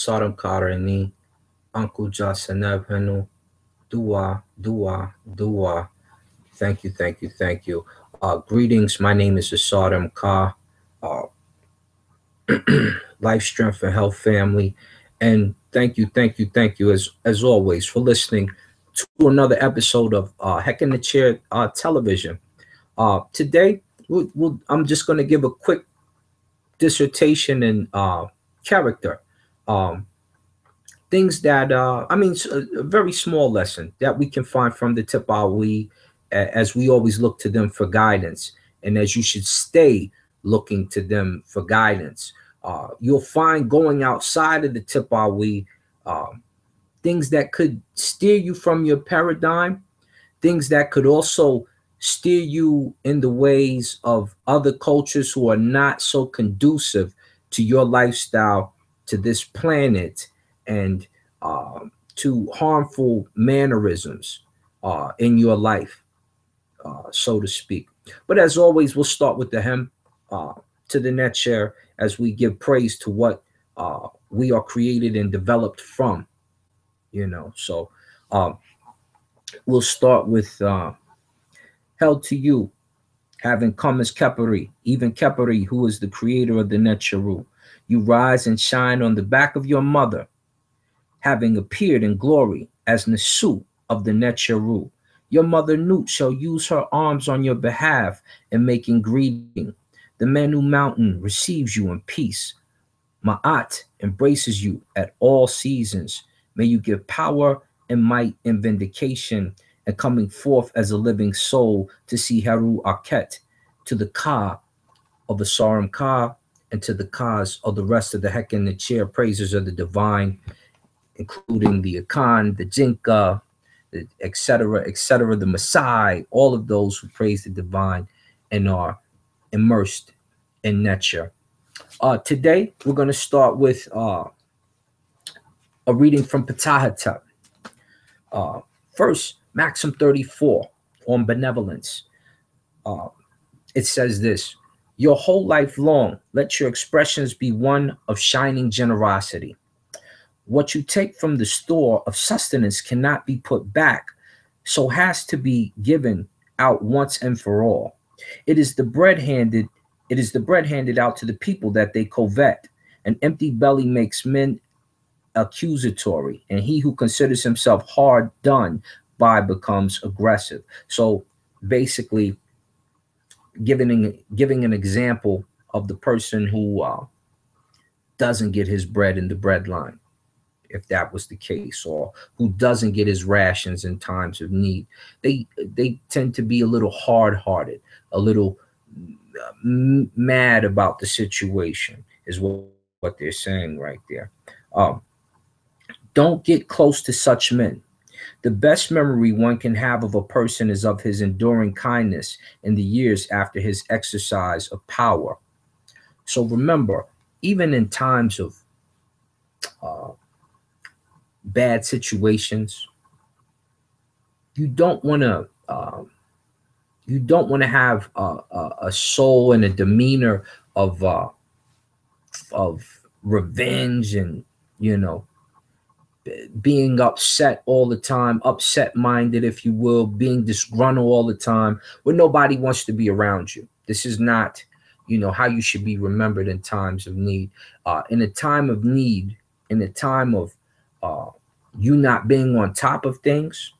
Sodom Karani, Uncle Jasanevenu, Dua, Dua, Dua. Thank you, thank you, thank you. Greetings. My name is Sodom Ka. Uh, Life, strength, and health family. And thank you, thank you, thank you, as always, for listening to another episode of Heck in the Chair television. Today, I'm just going to give a quick dissertation in character. Um, Things that a very small lesson that we can find from the Tp-Awy, as we always look to them for guidance, and as you should stay looking to them for guidance. You'll find going outside of the Tp-Awy, things that could steer you from your paradigm, things that could also steer you in the ways of other cultures who are not so conducive to your lifestyle, to this planet, and to harmful mannerisms in your life, so to speak. But as always, we'll start with the hem uh, to the net share as we give praise to what we are created and developed from, So um, we'll start with held to you, having come as Keperi, even Keperi, who is the creator of the Netcharu. You rise and shine on the back of your mother, having appeared in glory as Nesu of the Netcharu. Your mother Nut shall use her arms on your behalf in making greeting. The Manu Mountain receives you in peace. Ma'at embraces you at all seasons. May you give power and might and vindication, and coming forth as a living soul to see Heru Aket, to the Ka of the Saram Ka, and to the Kas of the rest of the Heck in the Chair praisers of the divine, including the Akan, the Jinka, etc., the Masai, all of those who praise the divine and are immersed in nature. Today, we're going to start with a reading from Ptahhotep. Uh, First, Maxim 34 on benevolence. Uh, it says this: your whole life long, let your expressions be one of shining generosity. What you take from the store of sustenance cannot be put back, so has to be given out once and for all. It is the bread handed, it is the bread handed out to the people that they covet. An empty belly makes men accusatory, and he who considers himself hard done by becomes aggressive. So basically, giving an example of the person who doesn't get his bread in the bread line, if that was the case, or who doesn't get his rations in times of need. They tend to be a little hard-hearted, a little mad about the situation, is what they're saying right there. Um, don't get close to such men. The best memory one can have of a person is of his enduring kindness in the years after his exercise of power. So remember, even in times of uh, bad situations, you don't want to have a soul and a demeanor of uh, of revenge, and you know being upset all the time, upset minded, if you will, being disgruntled all the time, when nobody wants to be around you. This is not, how you should be remembered in times of need. In a time of need, in a time of uh, you not being on top of things,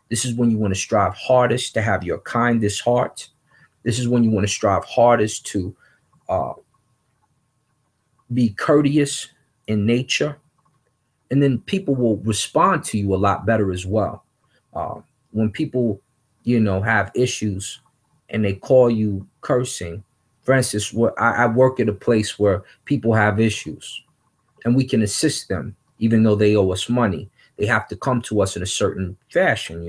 this is when you want to strive hardest to have your kindest heart. This is when you want to strive hardest to uh, be courteous in nature, and then people will respond to you a lot better as well. Uh, when people, have issues and they call you cursing, for instance, I work at a place where people have issues, and we can assist them even though they owe us money. They have to come to us in a certain fashion.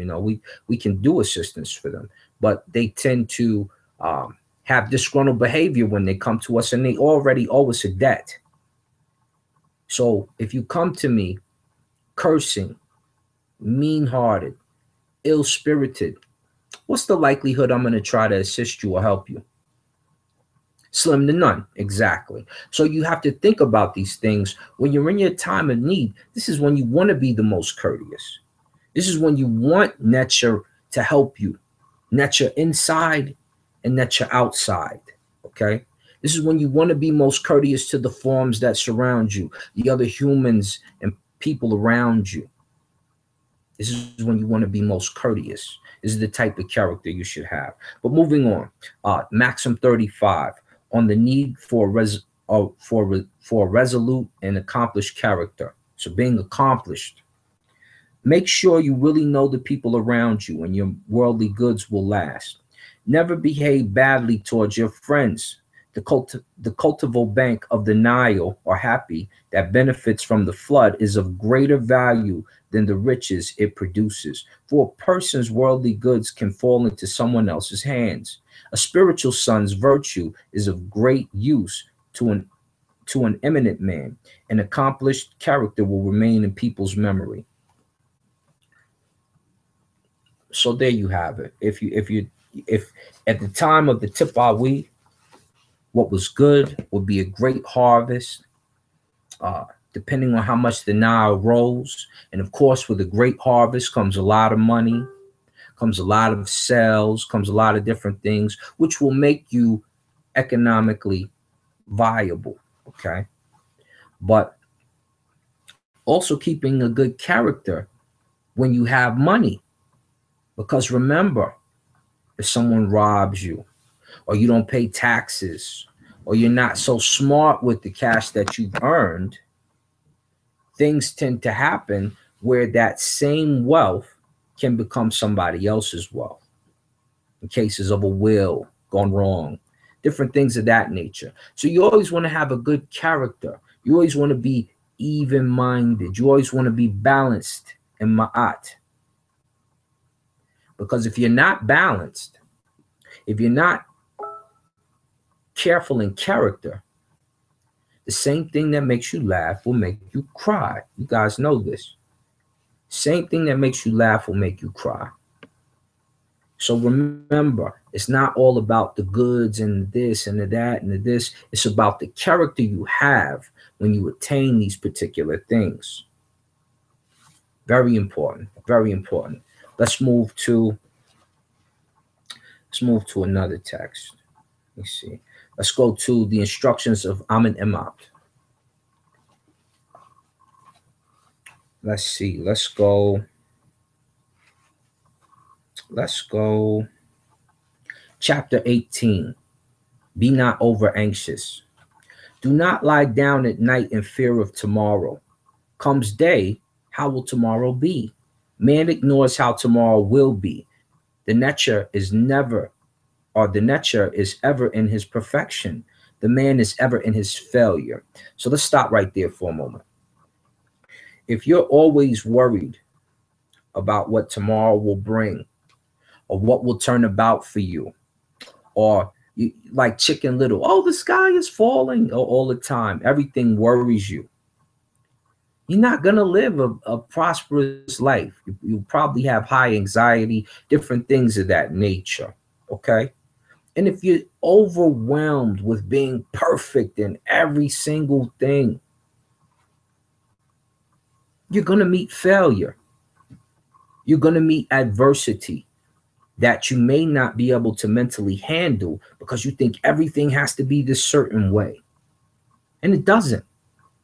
We can do assistance for them, but they tend to have disgruntled behavior when they come to us, and they already owe us a debt. So if you come to me cursing, mean hearted, ill spirited, what's the likelihood I'm going to try to assist you or help you? Slim to none, exactly. So you have to think about these things when you're in your time of need. This is when you want to be the most courteous. This is when you want nature to help you, nature inside and nature outside. Okay. This is when you want to be most courteous to the forms that surround you, the other humans and people around you. This is when you want to be most courteous. This is the type of character you should have. But moving on, Maxim 35 on the need for for a resolute and accomplished character. So being accomplished. Make sure you really know the people around you and your worldly goods will last. Never behave badly towards your friends. The cultivar bank of the Nile or happy that benefits from the flood is of greater value than the riches it produces. For a person's worldly goods can fall into someone else's hands. A spiritual son's virtue is of great use to an eminent man. An accomplished character will remain in people's memory. So there you have it. If at the time of the Tp-Awy, what was good would be a great harvest, uh, depending on how much the Nile rose. And of course, with a great harvest comes a lot of money, comes a lot of sales, comes a lot of different things, which will make you economically viable. Okay. But also keeping a good character when you have money. Because remember, if someone robs you, or you don't pay taxes, or you're not so smart with the cash that you've earned, things tend to happen where that same wealth can become somebody else's wealth. In cases of a will gone wrong, different things of that nature. So you always want to have a good character. You always want to be even minded. You always want to be balanced in ma'at. Because if you're not balanced, if you're not careful in character, the same thing that makes you laugh will make you cry. You guys know this. Same thing that makes you laugh will make you cry. So remember, it's not all about the goods and this and the that and the this. It's about the character you have when you attain these particular things. Very important. Very important. Let's move to another text. Let me see. Let's go to the instructions of Amun Imam. Let's see. Let's go. Chapter 18. Be not over anxious. Do not lie down at night in fear of tomorrow. Comes day, how will tomorrow be? Man ignores how tomorrow will be. The nature is never, or the nature is ever in his perfection. The man is ever in his failure. So let's stop right there for a moment. If you're always worried about what tomorrow will bring, or what will turn about for you, or you, like Chicken Little, oh, the sky is falling all the time, everything worries you, you're not going to live a prosperous life. You probably have high anxiety, different things of that nature. Okay. And if you're overwhelmed with being perfect in every single thing, you're going to meet failure. You're going to meet adversity that you may not be able to mentally handle because you think everything has to be this certain way. And it doesn't.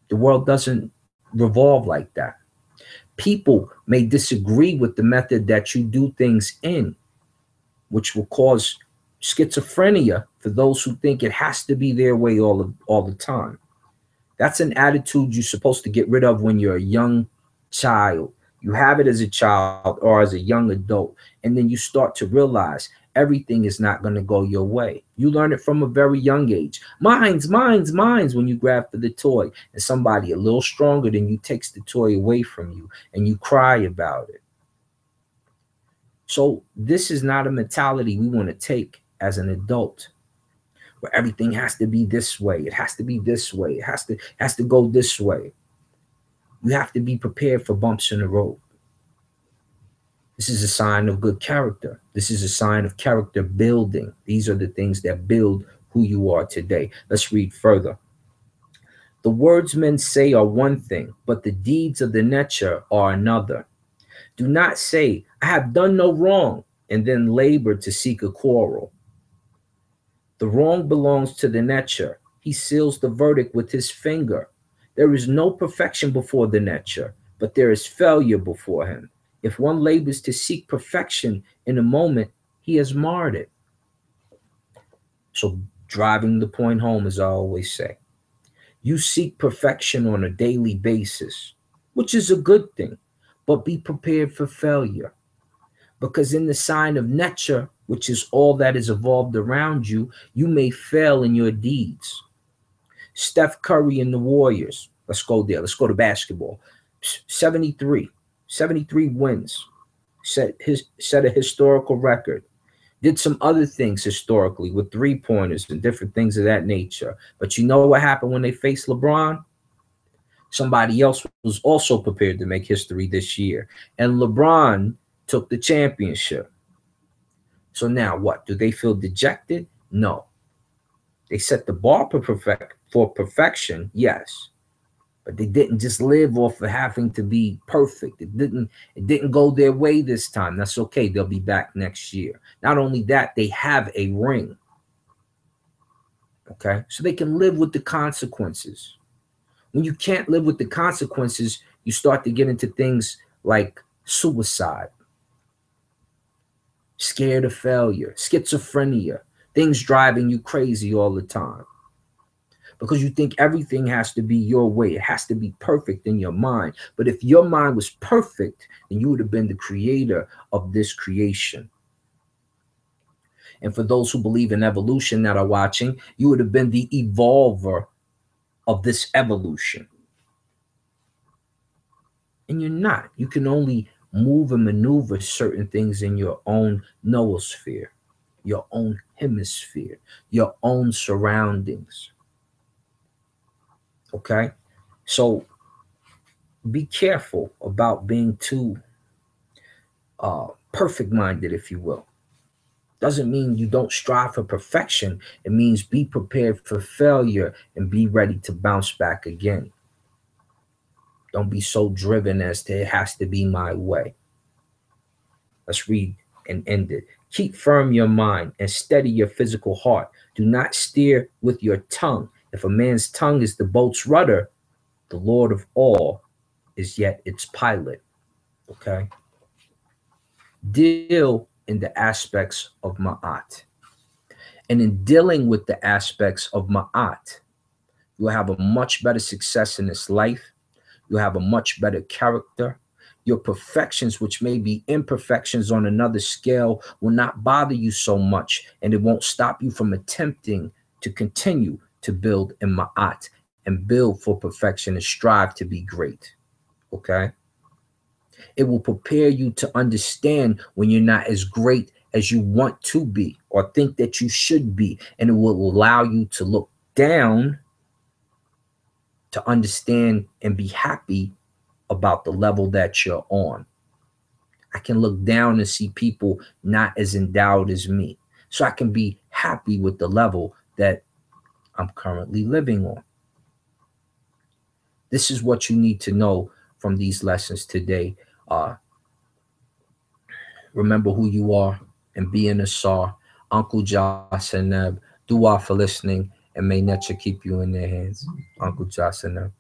The world doesn't revolve like that. People may disagree with the method that you do things in, which will cause schizophrenia for those who think it has to be their way all the time. That's an attitude you're supposed to get rid of when you're a young child. You have it as a child or as a young adult, and then you start to realize everything is not going to go your way. You learn it from a very young age. Mine's when you grab for the toy, and somebody a little stronger than you takes the toy away from you, and you cry about it. So this is not a mentality we want to take as an adult, where everything has to be this way. It has to be this way. It has to go this way. You have to be prepared for bumps in the road. This is a sign of good character. This is a sign of character building. These are the things that build who you are today. Let's read further. The words men say are one thing, but the deeds of the nature are another. Do not say, I have done no wrong, and then labor to seek a quarrel. The wrong belongs to the nature. He seals the verdict with his finger. There is no perfection before the nature, but there is failure before him. If one labors to seek perfection in a moment, he has marred it. So, driving the point home, as I always say, you seek perfection on a daily basis, which is a good thing, but be prepared for failure. Because in the sign of nature, which is all that is evolved around you, you may fail in your deeds. Steph Curry and the Warriors, let's go there. Let's go to basketball. 73, 73 wins, set a historical record. Did some other things historically with three-pointers and different things of that nature. But you know what happened when they faced LeBron? Somebody else was also prepared to make history this year. And LeBron took the championship. So now what? Do they feel dejected? No. They set the bar for perfection, yes. But they didn't just live off of having to be perfect. It didn't go their way this time. That's okay. They'll be back next year. Not only that, they have a ring. Okay? So they can live with the consequences. When you can't live with the consequences, you start to get into things like suicide, scared of failure, schizophrenia, things driving you crazy all the time. Because you think everything has to be your way. It has to be perfect in your mind. But if your mind was perfect, then you would have been the creator of this creation. And for those who believe in evolution that are watching, you would have been the evolver of this evolution. And you're not. You can only move and maneuver certain things in your own noosphere, your own hemisphere, your own surroundings. Okay? So be careful about being too perfect minded, if you will. Doesn't mean you don't strive for perfection. It means be prepared for failure and be ready to bounce back again. Don't be so driven as to it has to be my way. Let's read and end it. Keep firm your mind and steady your physical heart. Do not steer with your tongue. If a man's tongue is the boat's rudder, the Lord of all is yet its pilot. Okay? Deal in the aspects of Ma'at. And in dealing with the aspects of Ma'at, you'll have a much better success in this life. You'll have a much better character. Your perfections, which may be imperfections on another scale, will not bother you so much, and it won't stop you from attempting to continue to build in Ma'at and build for perfection and strive to be great. Okay? It will prepare you to understand when you're not as great as you want to be or think that you should be. And it will allow you to look down to understand and be happy about the level that you're on. I can look down and see people not as endowed as me. So I can be happy with the level that I'm currently living on. This is what you need to know from these lessons today. Remember who you are and be an Asar. Uncle Jasaneb, dua for listening, and may nature keep you in their hands. Uncle Jasaneb.